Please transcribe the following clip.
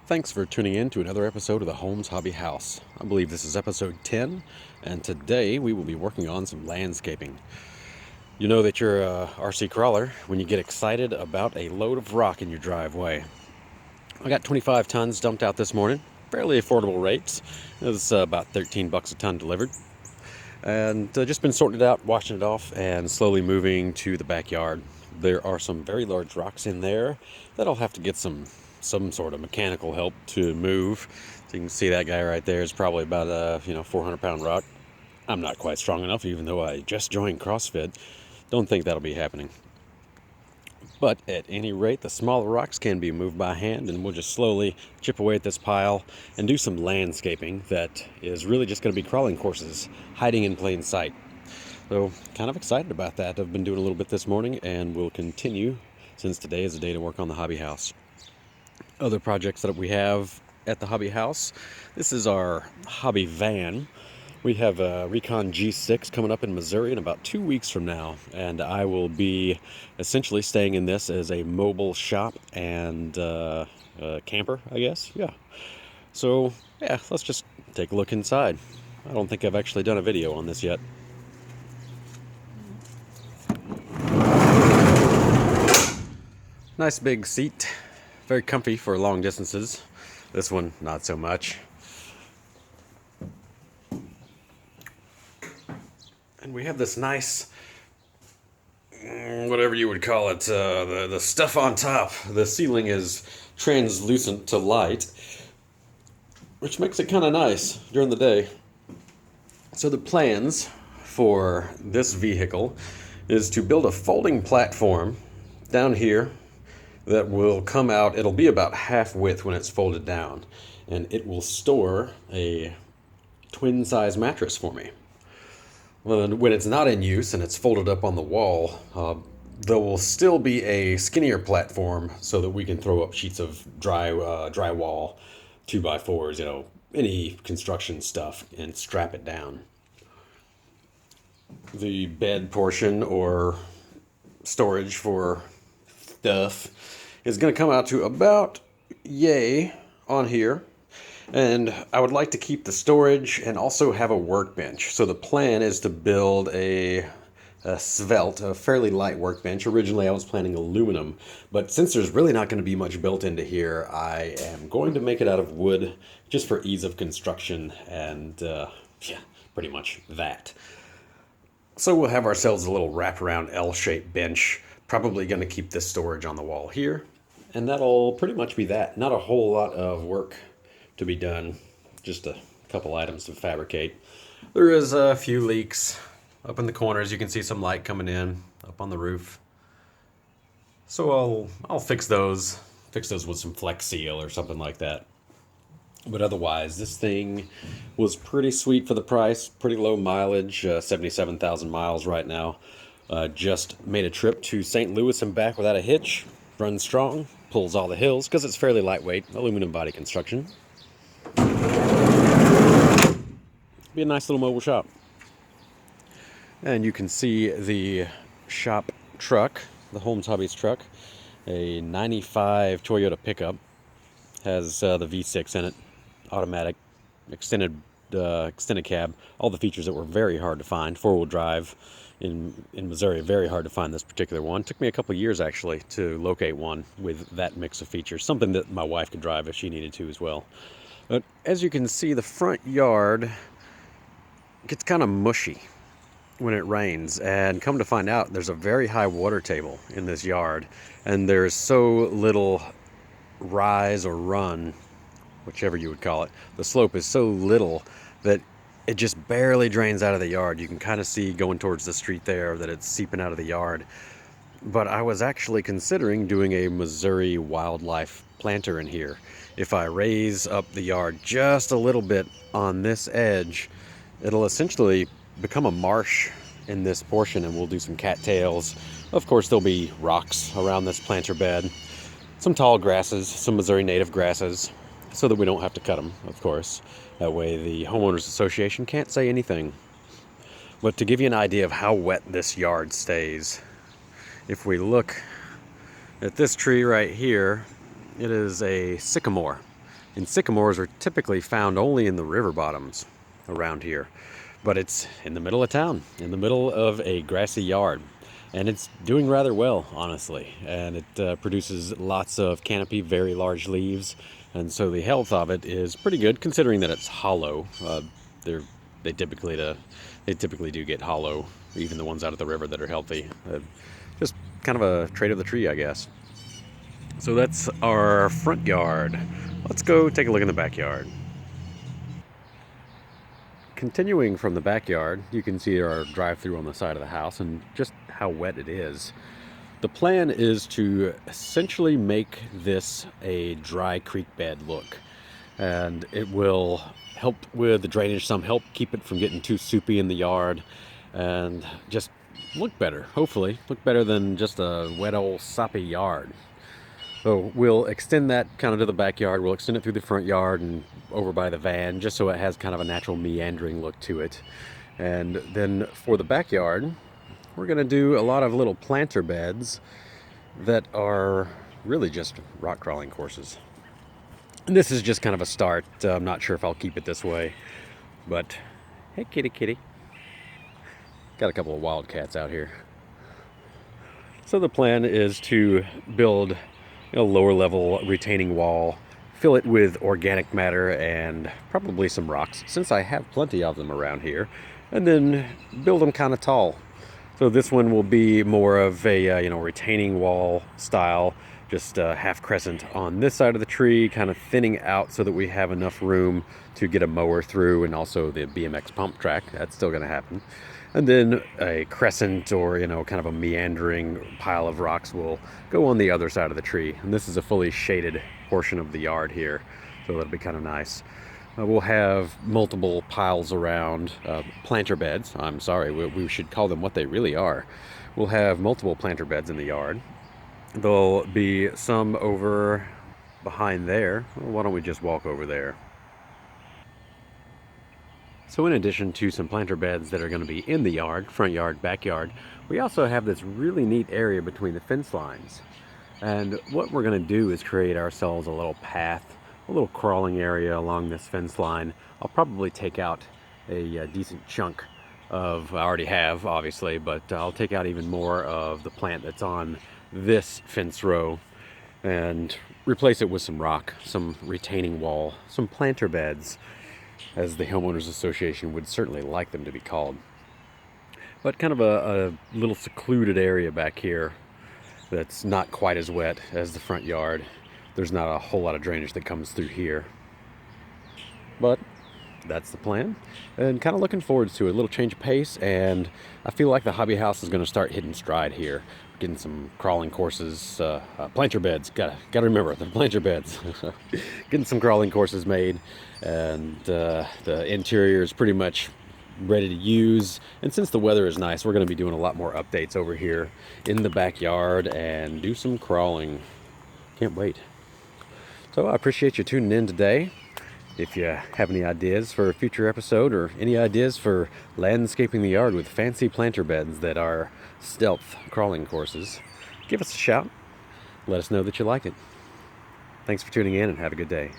Thanks for tuning in to another episode of the Holmes Hobby House. I believe this is episode 10, and today we will be working on some landscaping. You know that you're a RC crawler when you get excited about a load of rock in your driveway. I got 25 tons dumped out this morning, fairly affordable rates. It was about 13 bucks a ton delivered. And just been sorting it out, washing it off, and slowly moving to the backyard. There are some very large rocks in there that I'll have to get some sort of mechanical help to move. So you can see that guy right there is probably about a 400-pound rock. I'm not quite strong enough, even though I just joined CrossFit. Don't think that'll be happening. But at any rate, the smaller rocks can be moved by hand, and we'll just slowly chip away at this pile and do some landscaping that is really just going to be crawling courses, hiding in plain sight. So, kind of excited about that. I've been doing a little bit this morning, and will continue since today is the day to work on the hobby house. Other projects that we have at the hobby house, this is our hobby van. We have a Recon G6 coming up in Missouri in about 2 weeks from now, and I will be essentially staying in this as a mobile shop and camper, I guess. Yeah. So, yeah, let's just take a look inside. I don't think I've actually done a video on this yet. Nice big seat. Very comfy for long distances. This one, not so much. And we have this nice, whatever you would call it, the stuff on top. The ceiling is translucent to light, which makes it kind of nice during the day. So the plans for this vehicle is to build a folding platform down here that will come out. It'll be about half width when it's folded down, and it will store a twin size mattress for me. When it's not in use and it's folded up on the wall, there will still be a skinnier platform so that we can throw up sheets of drywall, 2x4s, any construction stuff, and strap it down. The bed portion or storage for stuff is going to come out to about yay on here. And I would like to keep the storage and also have a workbench. So the plan is to build a svelte, a fairly light workbench. Originally I was planning aluminum, but since there's really not going to be much built into here, I am going to make it out of wood just for ease of construction and pretty much that. So we'll have ourselves a little wraparound L-shaped bench. Probably going to keep this storage on the wall here. And that'll pretty much be that. Not a whole lot of work to be done. Just a couple items to fabricate. There is a few leaks up in the corners. You can see some light coming in up on the roof. So I'll fix those. Fix those with some Flex Seal or something like that. But otherwise, this thing was pretty sweet for the price. Pretty low mileage, 77,000 miles right now. Just made a trip to St. Louis and back without a hitch. Runs strong, pulls all the hills because it's fairly lightweight, aluminum body construction. Be a nice little mobile shop. And you can see the shop truck, the Holmes Hobbies truck, a 95 Toyota pickup. Has the V6 in it, automatic, extended cab, all the features that were very hard to find. Four-wheel drive in Missouri, very hard to find this particular one. Took me a couple years actually to locate one with that mix of features, something that my wife could drive if she needed to as well. But as you can see, the front yard gets kind of mushy when it rains, and come to find out there's a very high water table in this yard, and there's so little rise or run, whichever you would call it. The slope is so little that it just barely drains out of the yard. You can kind of see going towards the street there that it's seeping out of the yard. But I was actually considering doing a Missouri wildlife planter in here. If I raise up the yard just a little bit on this edge, it'll essentially become a marsh in this portion, and we'll do some cattails. Of course, there'll be rocks around this planter bed. Some tall grasses, some Missouri native grasses, so that we don't have to cut them, of course. That way the homeowners association can't say anything. But to give you an idea of how wet this yard stays, if we look at this tree right here, it is a sycamore. And sycamores are typically found only in the river bottoms around here. But it's in the middle of town, in the middle of a grassy yard. And it's doing rather well, honestly. And it produces lots of canopy, very large leaves. And so the health of it is pretty good, considering that it's hollow. They're, they typically they typically do get hollow, even the ones out of the river that are healthy. Just kind of a trait of the tree, I guess. So that's our front yard. Let's go take a look in the backyard. Continuing from the backyard, you can see our drive-through on the side of the house and just how wet it is. The plan is to essentially make this a dry creek bed look, and it will help with the drainage some, help keep it from getting too soupy in the yard, and just look better, hopefully. Look better than just a wet old soppy yard. So we'll extend that kind of to the backyard. We'll extend it through the front yard and over by the van, just so it has kind of a natural meandering look to it. And then for the backyard, we're going to do a lot of little planter beds that are really just rock crawling courses. And this is just kind of a start. I'm not sure if I'll keep it this way, but hey, kitty, kitty. Got a couple of wildcats out here. So the plan is to build a lower level retaining wall, fill it with organic matter and probably some rocks, since I have plenty of them around here, and then build them kind of tall. So this one will be more of a retaining wall style, just a half crescent on this side of the tree, kind of thinning out so that we have enough room to get a mower through, and also the BMX pump track. That's still going to happen. And then a crescent, or kind of a meandering pile of rocks will go on the other side of the tree. And this is a fully shaded portion of the yard here, so that'll be kind of nice. We'll have multiple piles around, planter beds. I'm sorry, we should call them what they really are. We'll have multiple planter beds in the yard. There'll be some over behind there. Well, why don't we just walk over there? So in addition to some planter beds that are going to be in the yard, front yard, backyard, we also have this really neat area between the fence lines. And what we're going to do is create ourselves a little path, a little crawling area along this fence line. I'll probably take out a decent chunk of, I already have obviously, but I'll take out even more of the plant that's on this fence row and replace it with some rock, some retaining wall, some planter beds, as the Homeowners Association would certainly like them to be called. But kind of a little secluded area back here that's not quite as wet as the front yard. There's not a whole lot of drainage that comes through here. But that's the plan, and kind of looking forward to a little change of pace, and I feel like the hobby house is going to start hitting stride here. Getting some crawling courses, planter beds, gotta remember, the planter beds. Getting some crawling courses made, and the interior is pretty much ready to use. And since the weather is nice, we're going to be doing a lot more updates over here in the backyard and do some crawling. Can't wait. So I appreciate you tuning in today. If you have any ideas for a future episode, or any ideas for landscaping the yard with fancy planter beds that are stealth crawling courses, give us a shout. Let us know that you like it. Thanks for tuning in, and have a good day.